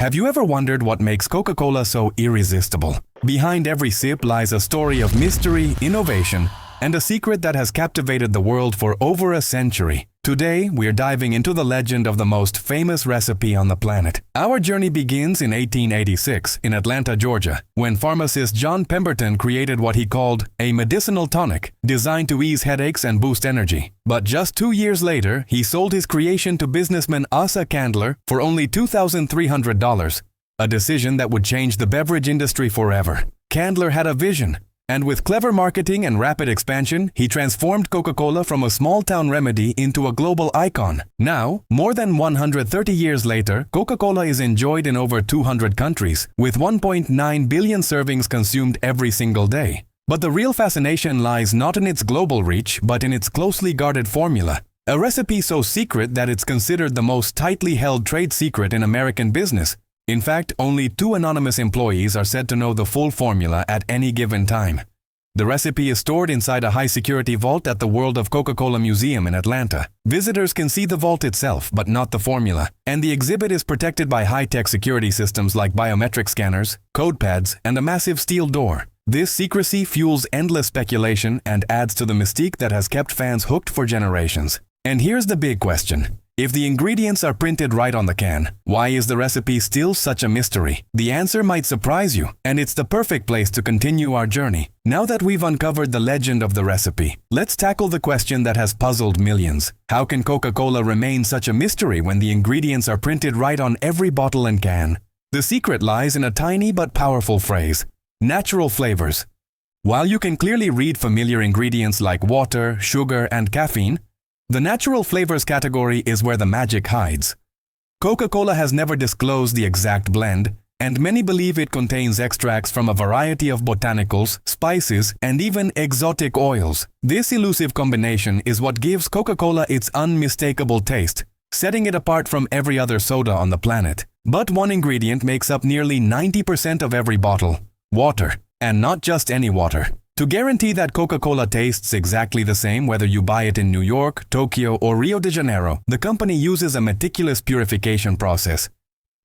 Have you ever wondered what makes Coca Cola so irresistible? Behind every sip lies a story of mystery, innovation, and a secret that has captivated the world for over a century. Today, we're diving into the legend of the most famous recipe on the planet. Our journey begins in 1886 in Atlanta, Georgia, when pharmacist John Pemberton created what he called a medicinal tonic, designed to ease headaches and boost energy. But just 2 years later, he sold his creation to businessman Asa Candler for only $2,300, a decision that would change the beverage industry forever. Candler had a vision, and with clever marketing and rapid expansion, he transformed Coca-Cola from a small-town remedy into a global icon. Now, more than 130 years later, Coca-Cola is enjoyed in over 200 countries, with 1.9 billion servings consumed every single day. But the real fascination lies not in its global reach, but in its closely guarded formula. A recipe so secret that it's considered the most tightly held trade secret in American business. In fact, only 2 anonymous employees are said to know the full formula at any given time. The recipe is stored inside a high-security vault at the World of Coca-Cola Museum in Atlanta. Visitors can see the vault itself, but not the formula, and the exhibit is protected by high-tech security systems like biometric scanners, code pads, and a massive steel door. This secrecy fuels endless speculation and adds to the mystique that has kept fans hooked for generations. And here's the big question. If the ingredients are printed right on the can, why is the recipe still such a mystery? The answer might surprise you, and it's the perfect place to continue our journey. Now that we've uncovered the legend of the recipe, let's tackle the question that has puzzled millions. How can Coca-Cola remain such a mystery when the ingredients are printed right on every bottle and can? The secret lies in a tiny but powerful phrase: natural flavors. While you can clearly read familiar ingredients like water, sugar, and caffeine, the natural flavors category is where the magic hides. Coca-Cola has never disclosed the exact blend, and many believe it contains extracts from a variety of botanicals, spices, and even exotic oils. This elusive combination is what gives Coca-Cola its unmistakable taste, setting it apart from every other soda on the planet. But one ingredient makes up nearly 90% of every bottle: water. And not just any water. To guarantee that Coca-Cola tastes exactly the same whether you buy it in New York, Tokyo, or Rio de Janeiro, the company uses a meticulous purification process.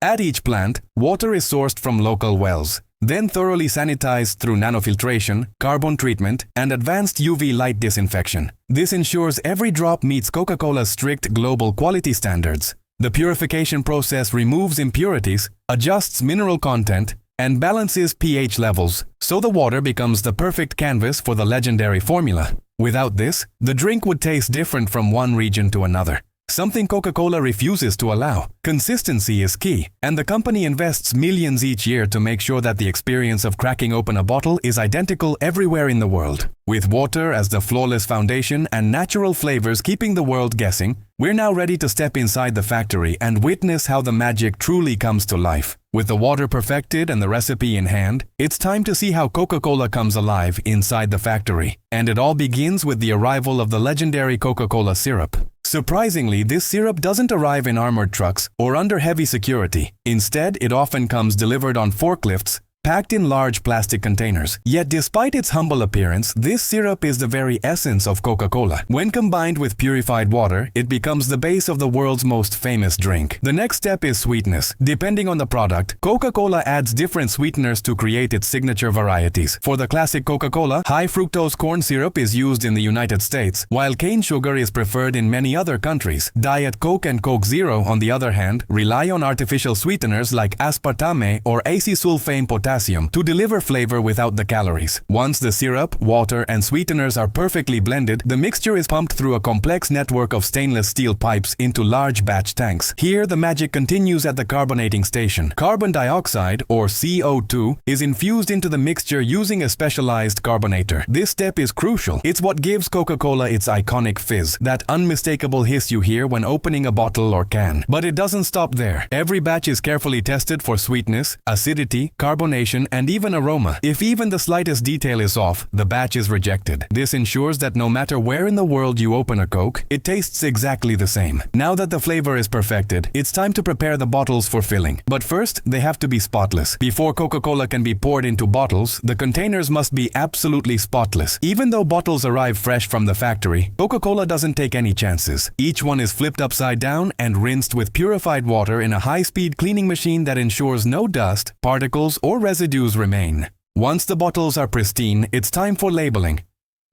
At each plant, water is sourced from local wells, then thoroughly sanitized through nanofiltration, carbon treatment, and advanced UV light disinfection. This ensures every drop meets Coca-Cola's strict global quality standards. The purification process removes impurities, adjusts mineral content, and balances pH levels, so the water becomes the perfect canvas for the legendary formula. Without this, the drink would taste different from one region to another, something Coca-Cola refuses to allow. Consistency is key, and the company invests millions each year to make sure that the experience of cracking open a bottle is identical everywhere in the world. With water as the flawless foundation and natural flavors keeping the world guessing, we're now ready to step inside the factory and witness how the magic truly comes to life. With the water perfected and the recipe in hand, it's time to see how Coca-Cola comes alive inside the factory. And it all begins with the arrival of the legendary Coca-Cola syrup. Surprisingly, this syrup doesn't arrive in armored trucks or under heavy security. Instead, it often comes delivered on forklifts, packed in large plastic containers. Yet despite its humble appearance, this syrup is the very essence of Coca-Cola. When combined with purified water, it becomes the base of the world's most famous drink. The next step is sweetness. Depending on the product, Coca-Cola adds different sweeteners to create its signature varieties. For the classic Coca-Cola, high fructose corn syrup is used in the United States, while cane sugar is preferred in many other countries. Diet Coke and Coke Zero, on the other hand, rely on artificial sweeteners like aspartame or acesulfame potassium to deliver flavor without the calories. Once the syrup, water, and sweeteners are perfectly blended, the mixture is pumped through a complex network of stainless steel pipes into large batch tanks. Here, the magic continues at the carbonating station. Carbon dioxide, or CO2, is infused into the mixture using a specialized carbonator. This step is crucial. It's what gives Coca-Cola its iconic fizz, that unmistakable hiss you hear when opening a bottle or can. But it doesn't stop there. Every batch is carefully tested for sweetness, acidity, carbonation, carbonation, and even aroma. If even the slightest detail is off, the batch is rejected. This ensures that no matter where in the world you open a Coke, it tastes exactly the same. Now that the flavor is perfected, it's time to prepare the bottles for filling. But first, they have to be spotless. Before Coca-Cola can be poured into bottles, the containers must be absolutely spotless. Even though bottles arrive fresh from the factory, Coca-Cola doesn't take any chances. Each one is flipped upside down and rinsed with purified water in a high-speed cleaning machine that ensures no dust, particles, or residues remain. Once the bottles are pristine, it's time for labeling.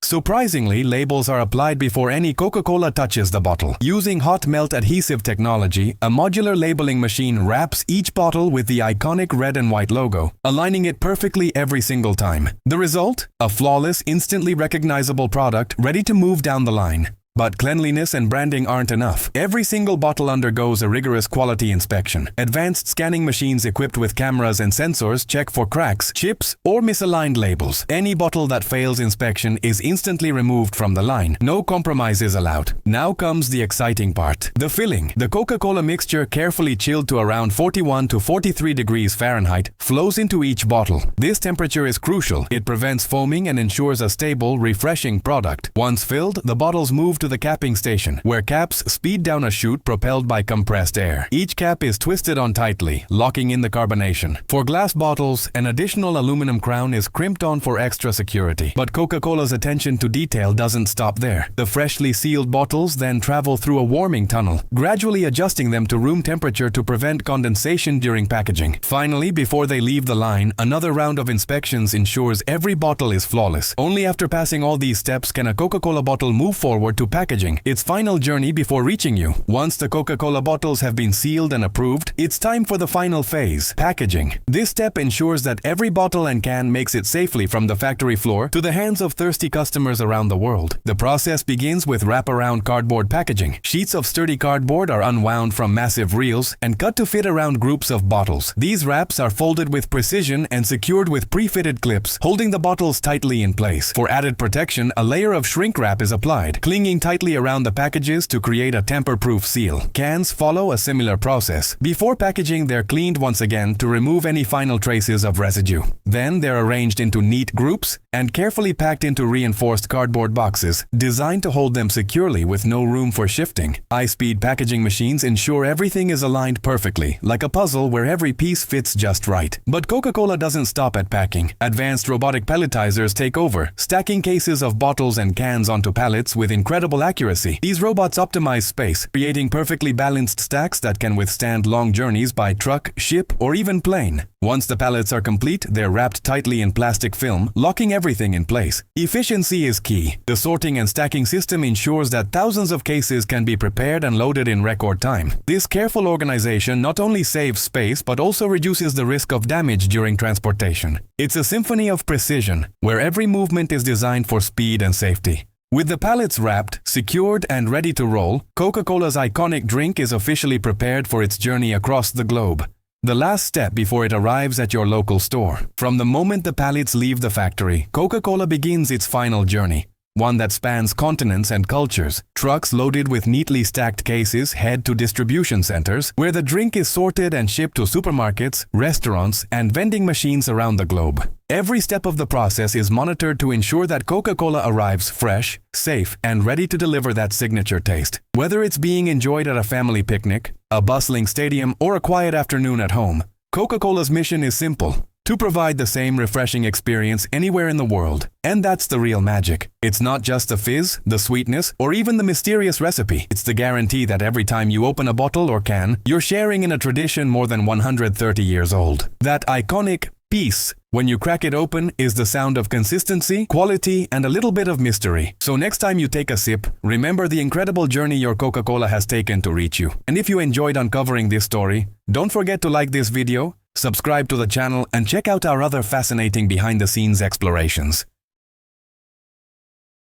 Surprisingly, labels are applied before any Coca-Cola touches the bottle. Using hot melt adhesive technology, a modular labeling machine wraps each bottle with the iconic red and white logo, aligning it perfectly every single time. The result? A flawless, instantly recognizable product ready to move down the line. But cleanliness and branding aren't enough. Every single bottle undergoes a rigorous quality inspection. Advanced scanning machines equipped with cameras and sensors check for cracks, chips, or misaligned labels. Any bottle that fails inspection is instantly removed from the line. No compromises allowed. Now comes the exciting part. The filling. The Coca-Cola mixture, carefully chilled to around 41 to 43 degrees Fahrenheit, flows into each bottle. This temperature is crucial. It prevents foaming and ensures a stable, refreshing product. Once filled, the bottles move to the capping station, where caps speed down a chute propelled by compressed air. Each cap is twisted on tightly, locking in the carbonation. For glass bottles, an additional aluminum crown is crimped on for extra security. But Coca-Cola's attention to detail doesn't stop there. The freshly sealed bottles then travel through a warming tunnel, gradually adjusting them to room temperature to prevent condensation during packaging. Finally, before they leave the line, another round of inspections ensures every bottle is flawless. Only after passing all these steps can a Coca-Cola bottle move forward to packaging, its final journey before reaching you. Once the Coca-Cola bottles have been sealed and approved, it's time for the final phase, packaging. This step ensures that every bottle and can makes it safely from the factory floor to the hands of thirsty customers around the world. The process begins with wraparound cardboard packaging. Sheets of sturdy cardboard are unwound from massive reels and cut to fit around groups of bottles. These wraps are folded with precision and secured with pre-fitted clips, holding the bottles tightly in place. For added protection, a layer of shrink wrap is applied, clinging tightly around the packages to create a tamper-proof seal. Cans follow a similar process. Before packaging, they're cleaned once again to remove any final traces of residue. Then they're arranged into neat groups and carefully packed into reinforced cardboard boxes, designed to hold them securely with no room for shifting. High-speed packaging machines ensure everything is aligned perfectly, like a puzzle where every piece fits just right. But Coca-Cola doesn't stop at packing. Advanced robotic palletizers take over, stacking cases of bottles and cans onto pallets with incredible accuracy. These robots optimize space, creating perfectly balanced stacks that can withstand long journeys by truck, ship, or even plane. Once the pallets are complete, they're wrapped tightly in plastic film, locking everything in place. Efficiency is key. The sorting and stacking system ensures that thousands of cases can be prepared and loaded in record time. This careful organization not only saves space but also reduces the risk of damage during transportation. It's a symphony of precision, where every movement is designed for speed and safety. With the pallets wrapped, secured, and ready to roll, Coca-Cola's iconic drink is officially prepared for its journey across the globe. The last step before it arrives at your local store. From the moment the pallets leave the factory, Coca-Cola begins its final journey, one that spans continents and cultures. Trucks loaded with neatly stacked cases head to distribution centers, where the drink is sorted and shipped to supermarkets, restaurants, and vending machines around the globe. Every step of the process is monitored to ensure that Coca-Cola arrives fresh, safe, and ready to deliver that signature taste. Whether it's being enjoyed at a family picnic, a bustling stadium, or a quiet afternoon at home, Coca-Cola's mission is simple: to provide the same refreshing experience anywhere in the world. And that's the real magic. It's not just the fizz, the sweetness, or even the mysterious recipe. It's the guarantee that every time you open a bottle or can, you're sharing in a tradition more than 130 years old. That iconic piece, when you crack it open, is the sound of consistency, quality, and a little bit of mystery. So next time you take a sip, remember the incredible journey your Coca-Cola has taken to reach you. And if you enjoyed uncovering this story, don't forget to like this video, subscribe to the channel, and check out our other fascinating behind-the-scenes explorations.